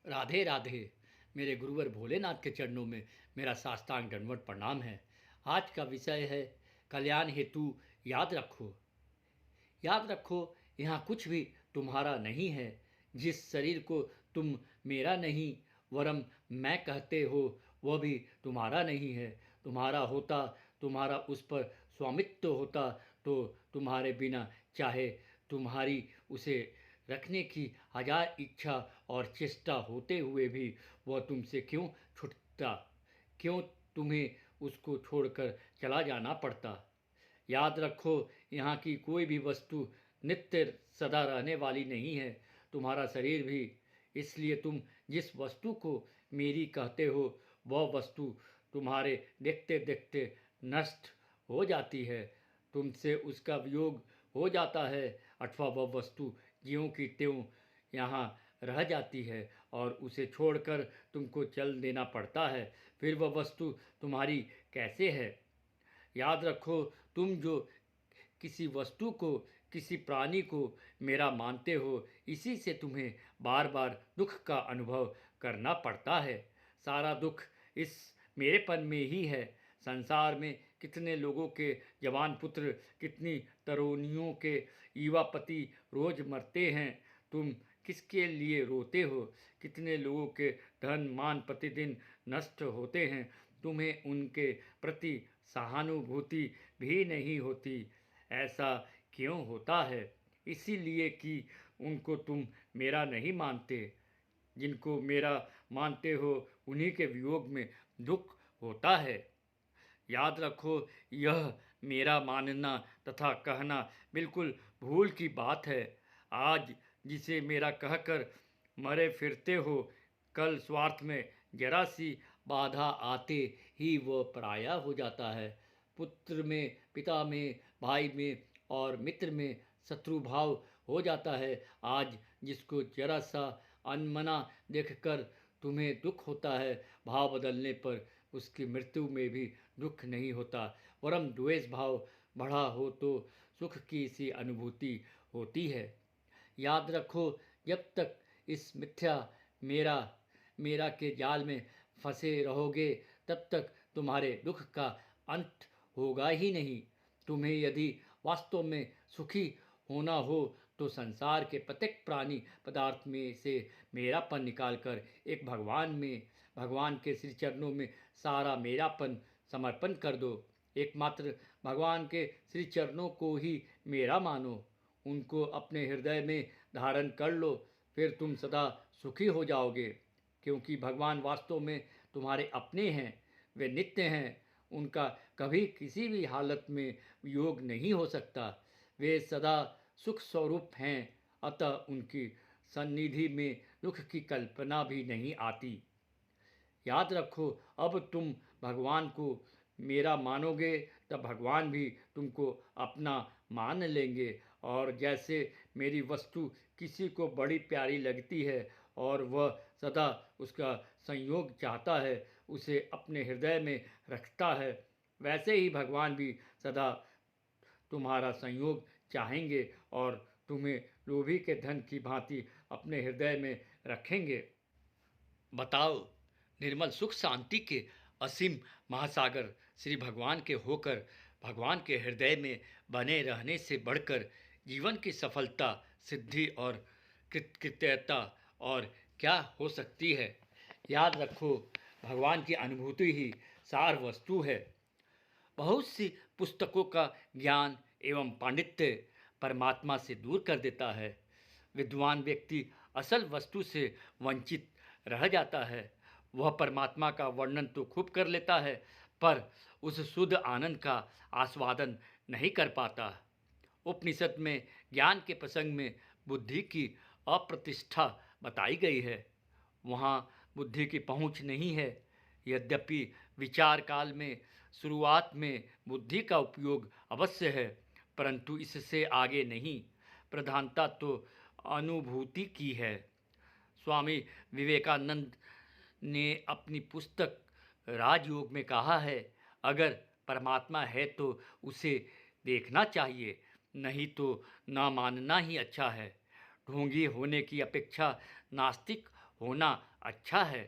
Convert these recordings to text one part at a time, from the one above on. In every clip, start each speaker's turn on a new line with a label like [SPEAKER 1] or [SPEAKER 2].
[SPEAKER 1] राधे राधे। मेरे गुरुवर भोलेनाथ के चरणों में मेरा साष्टांग दंडवत प्रणाम है। आज का विषय है कल्याण हेतु याद रखो। याद रखो, यहाँ कुछ भी तुम्हारा नहीं है। जिस शरीर को तुम मेरा नहीं वरम मैं कहते हो वह भी तुम्हारा नहीं है। तुम्हारा होता, तुम्हारा उस पर स्वामित्व होता तो तुम्हारे बिना चाहे तुम्हारी उसे रखने की हजार इच्छा और चेष्टा होते हुए भी वह तुमसे क्यों छूटता, क्यों तुम्हें उसको छोड़कर चला जाना पड़ता। याद रखो, यहाँ की कोई भी वस्तु नित्य सदा रहने वाली नहीं है, तुम्हारा शरीर भी। इसलिए तुम जिस वस्तु को मेरी कहते हो वह वस्तु तुम्हारे देखते देखते नष्ट हो जाती है। तुमसे उसका वियोग हो जाता है अथवा वह वस्तु ज्यों की त्यों यहाँ रह जाती है और उसे छोड़कर तुमको चल देना पड़ता है। फिर वह वस्तु तुम्हारी कैसे है। याद रखो, तुम जो किसी वस्तु को, किसी प्राणी को मेरा मानते हो, इसी से तुम्हें बार बार दुख का अनुभव करना पड़ता है। सारा दुख इस मेरेपन में ही है। संसार में कितने लोगों के जवान पुत्र, कितनी तरुणियों के युवा पति रोज मरते हैं, तुम किसके लिए रोते हो। कितने लोगों के धन मान प्रतिदिन नष्ट होते हैं, तुम्हें उनके प्रति सहानुभूति भी नहीं होती। ऐसा क्यों होता है? इसीलिए कि उनको तुम मेरा नहीं मानते। जिनको मेरा मानते हो उन्हीं के वियोग में दुख होता है। याद रखो, यह मेरा मानना तथा कहना बिल्कुल भूल की बात है। आज जिसे मेरा कहकर मरे फिरते हो, कल स्वार्थ में जरा सी बाधा आते ही वह पराया हो जाता है। पुत्र में, पिता में, भाई में और मित्र में शत्रु भाव हो जाता है। आज जिसको जरा सा अनमना देखकर तुम्हें दुख होता है, भाव बदलने पर उसकी मृत्यु में भी दुख नहीं होता, वरम द्वेष भाव बढ़ा हो तो सुख की सी अनुभूति होती है। याद रखो, जब तक इस मिथ्या मेरा मेरा के जाल में फंसे रहोगे तब तक तुम्हारे दुख का अंत होगा ही नहीं। तुम्हें यदि वास्तव में सुखी होना हो तो संसार के प्रत्येक प्राणी पदार्थ में से मेरापन निकालकर एक भगवान के श्री चरणों में सारा मेरापन समर्पण कर दो। एकमात्र भगवान के श्री चरणों को ही मेरा मानो, उनको अपने हृदय में धारण कर लो, फिर तुम सदा सुखी हो जाओगे। क्योंकि भगवान वास्तव में तुम्हारे अपने हैं, वे नित्य हैं, उनका कभी किसी भी हालत में वियोग नहीं हो सकता। वे सदा सुख स्वरूप हैं, अतः उनकी सन्निधि में दुख की कल्पना भी नहीं आती। याद रखो, अब तुम भगवान को मेरा मानोगे तब भगवान भी तुमको अपना मान लेंगे। और जैसे मेरी वस्तु किसी को बड़ी प्यारी लगती है और वह सदा उसका संयोग चाहता है, उसे अपने हृदय में रखता है, वैसे ही भगवान भी सदा तुम्हारा संयोग चाहेंगे और तुम्हें लोभी के धन की भांति अपने हृदय में रखेंगे। बताओ, निर्मल सुख शांति के असीम महासागर श्री भगवान के होकर भगवान के हृदय में बने रहने से बढ़कर जीवन की सफलता, सिद्धि और कृतज्ञता और क्या हो सकती है। याद रखो, भगवान की अनुभूति ही सार वस्तु है। बहुत सी पुस्तकों का ज्ञान एवं पांडित्य परमात्मा से दूर कर देता है। विद्वान व्यक्ति असल वस्तु से वंचित रह जाता है। वह परमात्मा का वर्णन तो खूब कर लेता है, पर उस शुद्ध आनंद का आस्वादन नहीं कर पाता। उपनिषद में ज्ञान के प्रसंग में बुद्धि की अप्रतिष्ठा बताई गई है। वहाँ बुद्धि की पहुँच नहीं है। यद्यपि विचार काल में शुरुआत में बुद्धि का उपयोग अवश्य है, परंतु इससे आगे नहीं। प्रधानता तो अनुभूति की है। स्वामी विवेकानंद ने अपनी पुस्तक राजयोग में कहा है, अगर परमात्मा है तो उसे देखना चाहिए, नहीं तो ना मानना ही अच्छा है। ढोंगी होने की अपेक्षा नास्तिक होना अच्छा है।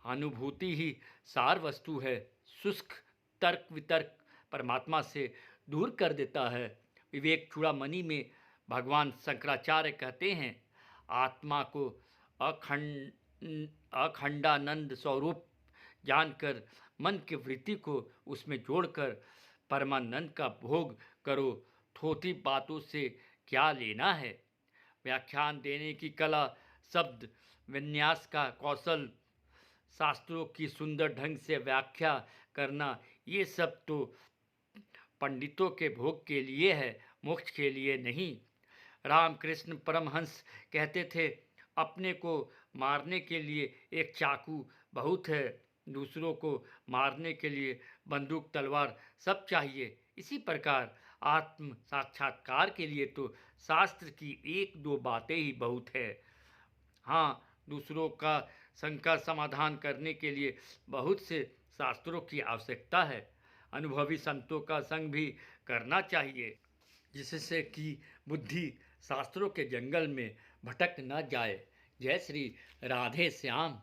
[SPEAKER 1] अनुभूति ही सार वस्तु है। शुष्क तर्क वितर्क परमात्मा से दूर कर देता है। विवेक चूड़ामणि में भगवान शंकराचार्य कहते हैं, आत्मा को अखंडानंद स्वरूप जानकर मन की वृत्ति को उसमें जोड़कर परमानंद का भोग करो। थोथी बातों से क्या लेना है। व्याख्यान देने की कला, शब्द विन्यास का कौशल, शास्त्रों की सुंदर ढंग से व्याख्या करना, ये सब तो पंडितों के भोग के लिए है, मोक्ष के लिए नहीं। रामकृष्ण परमहंस कहते थे, अपने को मारने के लिए एक चाकू बहुत है, दूसरों को मारने के लिए बंदूक तलवार सब चाहिए। इसी प्रकार आत्म साक्षात्कार के लिए तो शास्त्र की एक दो बातें ही बहुत है। हाँ, दूसरों का शंका समाधान करने के लिए बहुत से शास्त्रों की आवश्यकता है। अनुभवी संतों का संग भी करना चाहिए, जिससे कि बुद्धि शास्त्रों के जंगल में भटक न जाए। जय श्री राधे श्याम।